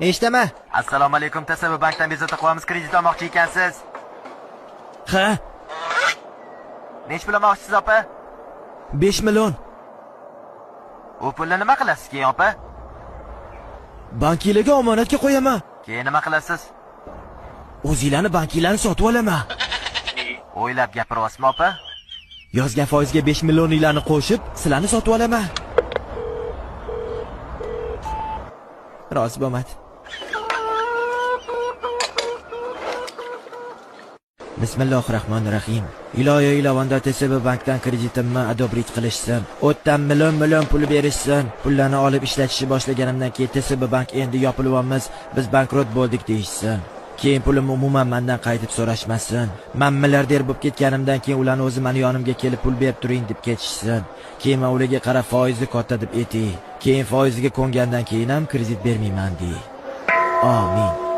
Eshitama. Assalomu alaykum, TSB bankdan bezovta qilamiz, kredit olmoqchi ekansiz. Ha? Nech pul olmoqchisiz, opa? 5 million. U pulni nima qilasiz keyin, opa? Bankiylarga omonatga qo'yaman. Keyin nima qilasiz? O'zinglarni bankiylarni sotib olaman. O'ylab gapiryapsizmi, opa? Yozgan foizga 5 millioninglarni qo'shib, sizlarni sotib olaman. Rozi bo'lmadi. Bismillahirrahmanirrahim. Iloyo ilovanda TSB bankdan kreditimni adoblik qilishsin. O'tdan million pul berishsin. Pullarni olib ishlatishni boshlaganimdan keyin TSB bank endi yopilyapmiz, biz bankrot bo'ldik deyishsin. Keyin pulim umuman mendan qaytib so'rashmasin. Men milliarder bo'lib ketganimdan keyin ularni o'zi meni yonimga kelib pul berib turing deb ketishsin. Keyin men ularga qarab foizni katta deb aytay. Keyin foiziga ko'ngandan keyin ham kredit bermayman dey. Amin.